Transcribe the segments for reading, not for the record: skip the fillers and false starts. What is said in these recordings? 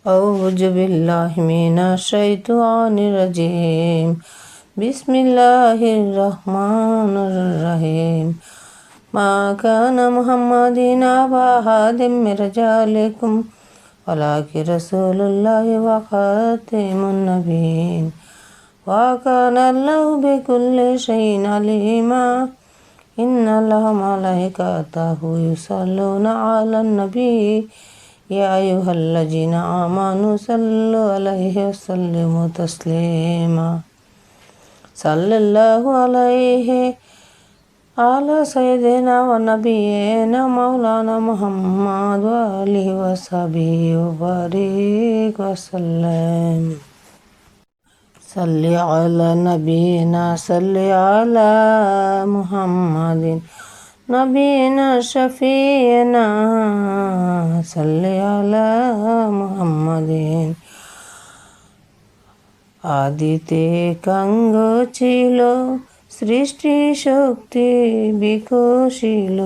أعوذ بالله من الشيطان الرجيم بسم الله الرحمن الرحيم ما كان محمد أبا أحد من رجالكم ولكن رسول الله وخاتم النبيين وكان الله بكل شيء عليما إن الله وملائكته يصلون على النبي يا أيها الذين آمنوا صلوا عليه وسلموا تسليما صلى الله عليه على سيدنا ونبينا مولانا محمد وآله وصحبه وبارك وسلم صل على نبينا صل على محمد نبينا شفينا صل على محمد আদিতে কাঙ্গ ছিল সৃষ্টি শক্তি বিকশিল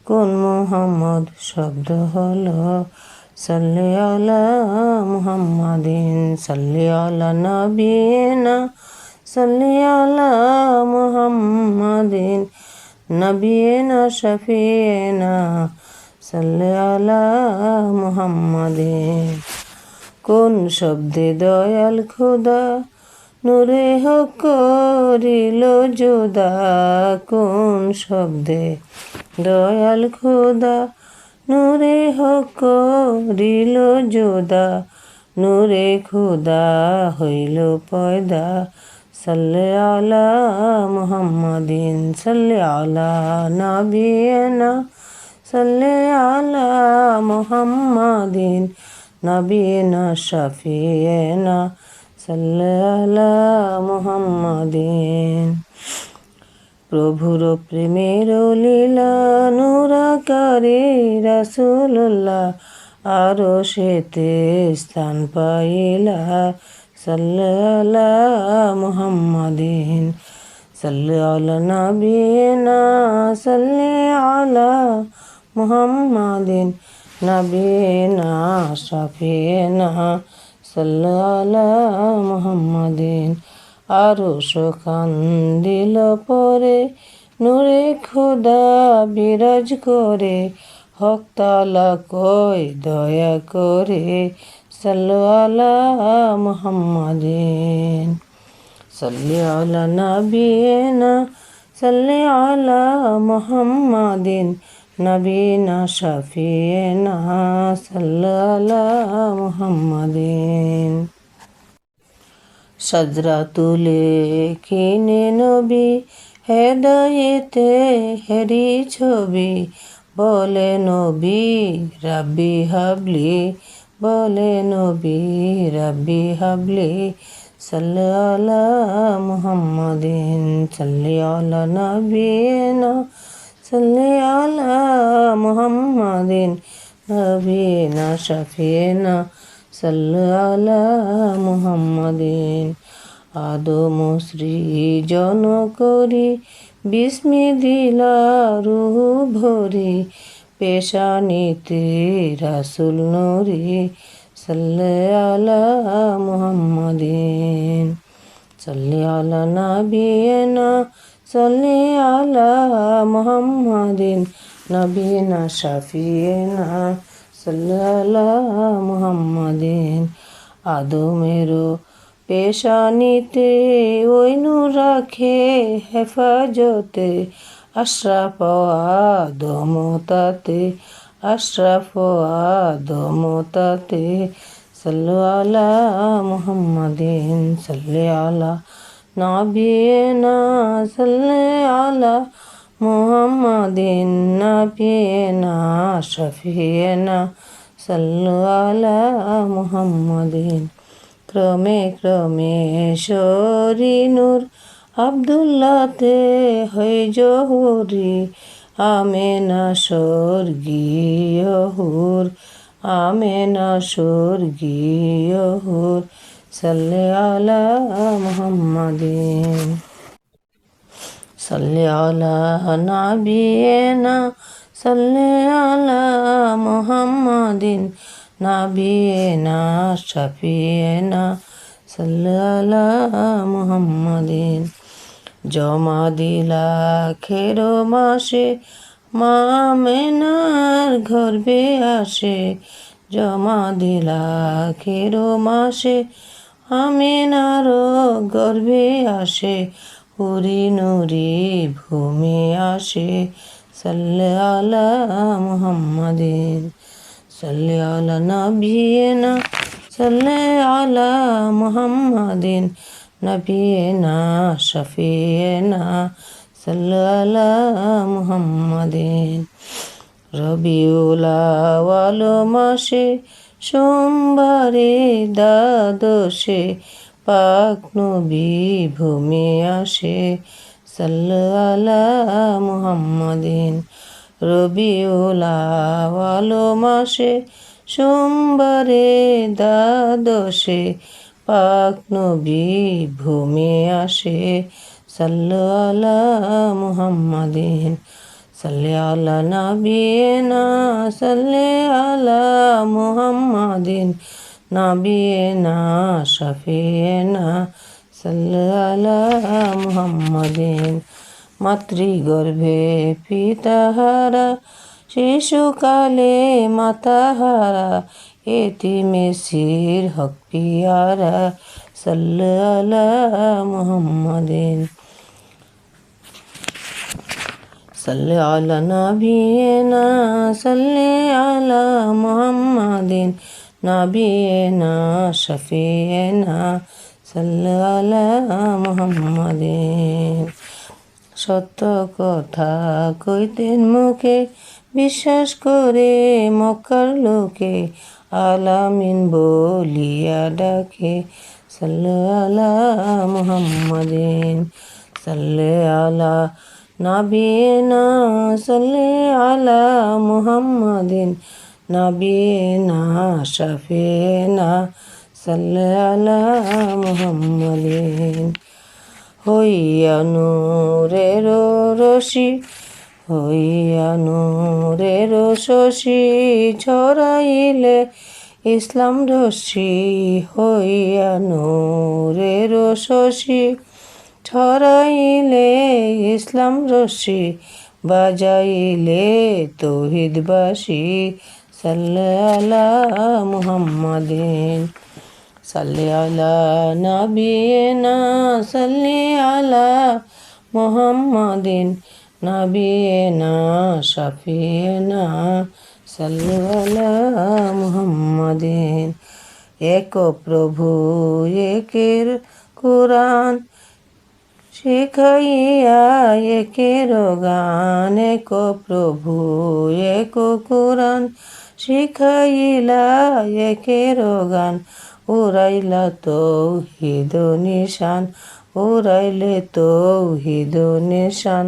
কোন মুহাম্মদ শব্দ হলো সাল্লি আলা মুহাম্মাদিন সাল্লি আলা নবিয়িনা সাল্লি আলা মুহাম্মাদিন নবিয়িনা শফিয়িনা সাল্লি আলা মুহাম্মাদিন কোন শব্দে দয়াল খোদা নূরে হক করিল জুদা কোন শব্দে দয়াল খোদা নূরে হক করিল জুদা নূরে খোদা হইল পয়দা সাল্লি আলা মুহাম্মাদিন সাল্লি আলা নবিয়িনা সাল্লি আলা মুহাম্মাদিন নবিয়িনা শফিয়িনা সাল্লি আলা মুহাম্মাদিন প্রভুর প্রেমের লীলা নূরাকারে রাসূলুল্লাহ আরশেতে স্থান পাইলা সাল্লি আলা মুহাম্মাদিন সাল্লি আলা নবিয়িনা সাল্লি আলা মুহাম্মাদিন নবিয়িনা শফিয়িনা সাল্লি আলা মুহাম্মাদিন আরশ কান্দিল পরে নূরে খোদা বিরাজ করে হক তাআলা কই দয়া করে সাল্লি আলা মুহাম্মাদিন সাল্লি আলা নবিয়িনা সাল্লি আলা মুহাম্মাদিন নবিয়িনা শফিয়িনা সাল্লি আলা মুহাম্মাদিন সাজরা তুলে কিনে নবী হেদায়েতে হেরি ছবি বলে নবী রাব্বি হাবলি বলে নবী রাব্বি হাবলি সাল্লি আলা মুহাম্মাদিন সাল্লি আলা নবিয়িনা সাল্লি আলা মুহাম্মাদিন নবিয়িনা শফিয়িনা সাল্লি আলা মুহাম্মাদিন আদম সৃজন করি বিস্মি দিলা রূহ ভরি পেশানিতে রাসূল নূরি সাল্লি আলা মুহাম্মাদিন সাল্লি আলা নবিয়িনা সাল্লি আলা মুহাম্মাদিন নবিয়িনা শফিয়িনা সাল্লি আলা মুহাম্মাদিন আদমেরও পেশানিতে ওই নূর রাখে হেফাজতে আশরাফ আদম তাতে আশরাফ আদম তাতে সাল্লি আলা মুহাম্মাদিন সাল্লি আলা নবিয়িনা সাল্লি আলা মুহাম্মাদিন নবিয়িনা শফিয়িনা সাল্লি আলা মুহাম্মাদিন ক্রমে ক্রমে শরী নূর আব্দুল্লাহতে হয় জহুরি আমেনা স্বর্গীয় হুর আমেনা স্বর্গীয় হুর সাল্লি আলা মুহাম্মাদিন সাল্লি আলা নবিয়িনা সাল্লি আলা মুহাম্মাদিন নাবিয়েনা শাফিয়েনা সাল্লাল্লাহু মুহাম্মাদিন। জমা দিলা খেরো মাসে মা আমেনার গর্ভে আসে, জমা দিলা খেরো মাসে আমেনারও গর্ভে আসে, হুরি নুরি ভূমি আসে সাল্লাল্লাহু মুহাম্মাদিন। সাল্লি আলা নাবিয়িনা সাল্লি আলা মুহাম্মাদিন নাবিয়িনা শাফিয়িনা সাল্লাল্লাহু মুহাম্মাদিন। রবিউল আউয়াল মাসে সোমবারে দ্বাদশে পাক নবী ভূমি আসে সাল্লাল্লাহু মুহাম্মাদিন। রবিউল আউয়াল মাসে সোমবারে দ্বাদশে পাক নবী ভূমি আসে সাল্লাল্লাহু মুহাম্মাদিন। সাল্লি আলা নাবিয়িনা সাল্লি আলা মুহাম্মাদিন নাবিয়িনা শাফিয়িনা সাল্লাল্লাহু মুহাম্মাদিন। মাতৃগর্ভে পিতাহারা শিশুকালে মাতাহারা, এতিমে সির হক পিয়ারা সাল্লাল্লাহু মুহাম্মাদিন। সাল্লি আলা নাবিয়িনা সাল্লি আলা মুহাম্মাদিন নাবিয়িনা শাফিয়িনা সাল্লাল্লাহু মুহাম্মাদিন। সত্য কথা কইতেন মুখে, বিশ্বাস করে মক্কার লোকে, আলামিন বলিয়া ডাকে সাল্লাল্লাহু মুহাম্মাদিন। সাল্লি আলা নাবিয়িনা সাল্লি আলা মুহাম্মাদিন নাবিয়িনা শাফিয়িনা সাল্লাল্লাহু মুহাম্মাদিন। হইয়া নূরের রশি, হইয়া নূরের শশী, ছড়াইলে ইসলাম রশ্মি, হইয়া নূরের শশী, ছড়াইলে ইসলাম রশ্মি, বাজাইলে তৌহিদ বাঁশি সাল্লাল্লাহু মুহাম্মাদিন। সাল্লি আলা নাবিয়িনা সাল্লি আলা মুহাম্মাদিন নাবিয়িনা শাফিয়িনা সাল্লাল্লাহু মুহাম্মাদিন। এক প্রভু একের কুরআন শিখাইয়া একের গান, এক প্রভু এক কুরআন শিখাইলা একের গান, উড়াইলা তৌহিদ নিশান, উড়াইলে তৌহিদ নিশান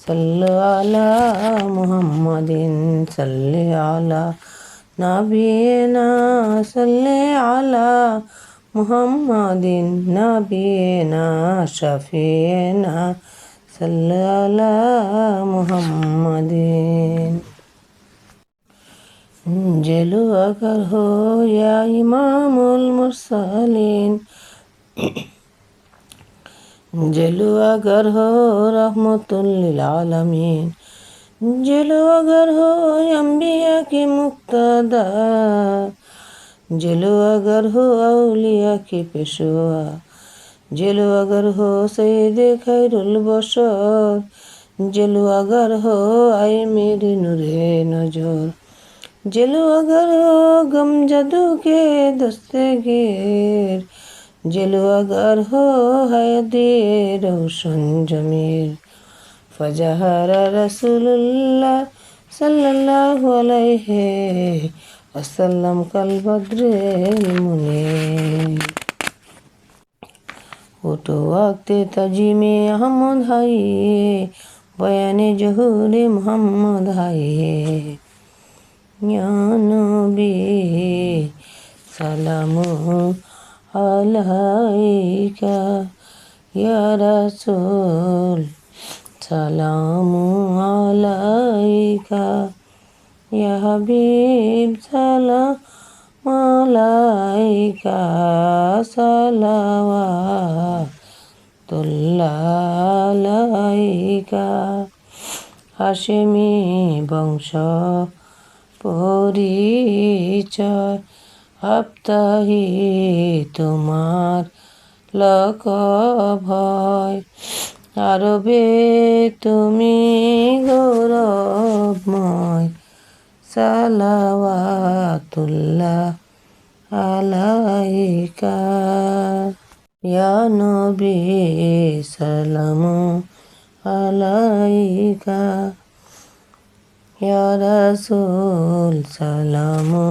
সাল্লাল্লাহু মুহাম্মাদিন। সাল্লি আলা নাবিয়িনা সাল্লি আলা মুহাম্মাদিন নাবিয়িনা শাফিয়িনা সাল্লাল্লাহু মুহাম্মাদিন। जलो अगर हो या इमामुल मुरसलीन, जलो अगर हो रहमतुल लिल आलमीन, जलो अगर हो अंबिया की मुक्तदा, जलो अगर हो औलिया की पेशवा, जलो अगर हो सैयदे खैरुल बशर, जलो अगर हो आए मेरे नूरे नजर, जलो अगर हो गम जदू के दस्तगीर, जलो अगर हो हयदे रोशन जमीर, फजहरा रसूलुल्लाह सल्लल्लाहु अलैहि वसल्लम कल बद्रिल मुनीर। उठो वक्ते तजीमे अहमद हाइए, बयाने जहूरे मोहम्मद हाइए, या नबी सलामु अलैका, या रसूल सलामु अलैका, या हबीब सलामु মালাইকা সালাওয়াতুল্লাহ আলাইকা। হাশেমি বংশ পরিচয় আপতাহি তোমার লকভয়। আরবে তুমি গৌরবময় সালাওয়াতুল্লাহ আলাইকা। ইয়া নবী সালামু আলাইকা। ইয়া রাসূল সালামু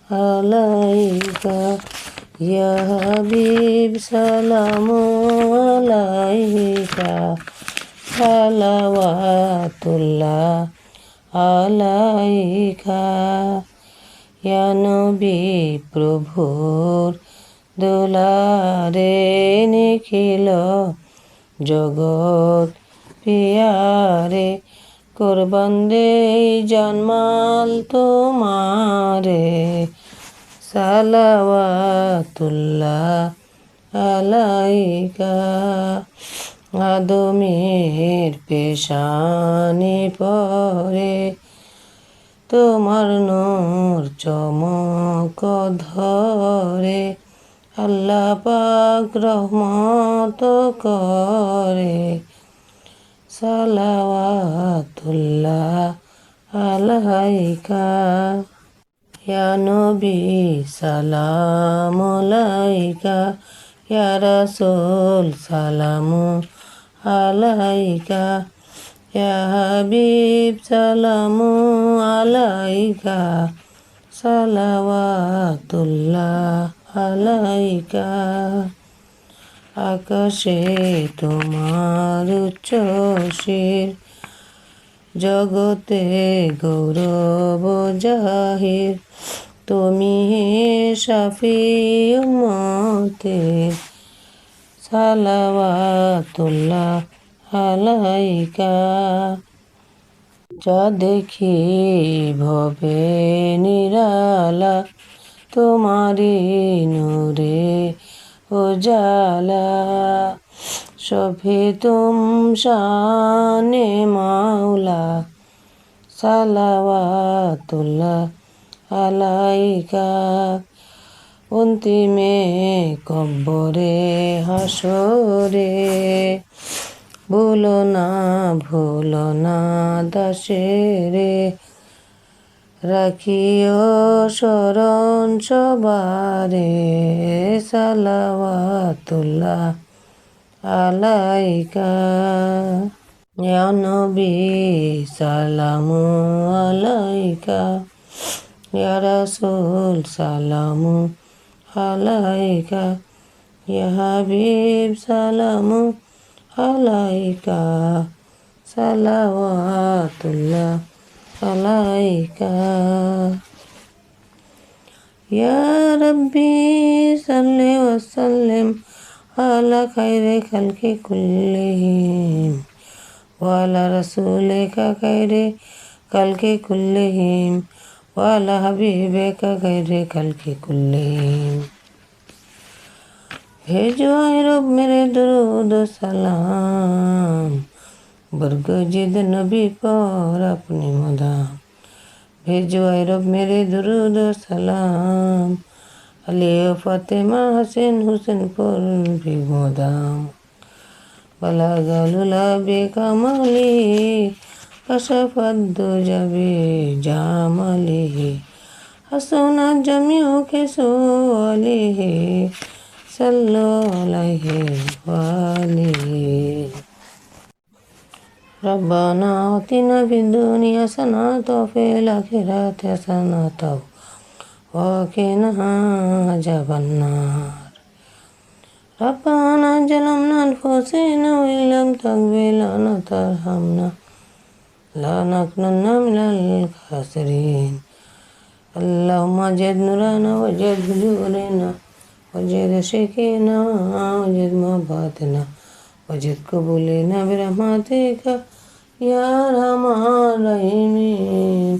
আলাইকা। ইয়া হাবিব সালামু আলাইকা। সালাওয়াতুল্লাহ আলাইকা। ইয়া নবী প্রভুর দুলারে নিখিল জগৎ পিয়ারে কুরবান দে জানমাল তোমারে সালাওয়াতুল্লাহ আলাইকা। আদমের পেশানি পরে তোমার নূর চমক ধরে আল্লাহ পাক রহমত করে সালাওয়াতুল্লাহ আলাইকা। ইয়া নবী সালামু আলাইকা। ইয়া রাসূল সালামু আলাইকা। ইয়া হাবিব সালামু আলাইকা। সালাওয়াতুল্লাহ আলাইকা। আকাশে তোমার উচ্চ শির জগতে গৌরব জাহির তুমি শাফি উম্মতের সালাওয়াতুল্লাহ আলাইকা। যা দেখি ভবে নিরালা তোমারি নূরে উজালা শফি তুম শানে মাওলা সালাওয়াতুল্লাহ আলাইকা। অন্তিমে কব্বরে হাসরে ভুলো না দাসেরে রাখিও শরণ সবারে সালাওয়াতুল্লাহ আলাইকা। ইয়া নবী সালামু আলাইকা। ইয়া রাসূল সালামু আলাইকা। ইয়া হাবিব সালামু আলাইকা। সালাওয়াতুল্লাহ আলাইকা। ইয়া রাব্বি সাল্লি ওয়া সাল্লিম আলা খাইরি খালকি কুল্লিহিম ওয়া আলা রাসূলিকা খাইরি খালকি কুল্লিহিম ওয়া আলা হাবিবিকা খাইরি খালকি কুল্লিহিম। भेजो आए रब मेरे दुरूद सलाम बरगजिद नबी पर अपनी मदाम। भेजो आए रब मेरे दुरूद सलाम अली फातिमा हसन हुसैन पर भी मदाम। बलागलुला बेकमली कशफद जबे जामली हसना जमियों के सोली सल्लो अलैहि वालिहि। रब्बाना आतिना फिद दुनिया हसनत व फिल आखिरति हसनत व क़िना अज़ाबन्नार। रब्बाना ज़लमना अनफुसना व इन लम तग़फिर लना व तरहमना लनकुनन्ना मिनल ख़ासिरीन। अल्लाहुम्मा ज़िद नूरना व ज़िद हुजूरना वजिद शिकीना वजिद महब्बतना वजिद कबूलना बिरहमतिका या अरहमर राहिमीन।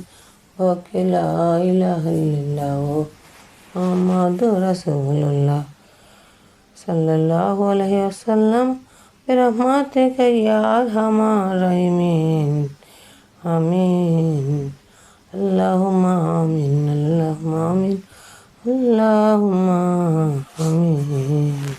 ला इलाहा इल्लल्लाह মুহাম্মাদুর রাসূলুল্লাহ সাল্লাল্লাহু আলাইহি ওয়াসাল্লাম বিরহমাতিকা ইয়া আরহামার রাহিমিন আমিন আল্লাহুম্মা আমিন আল্লাহুম্মা আমিন আল্লাহুম্মা আমিন।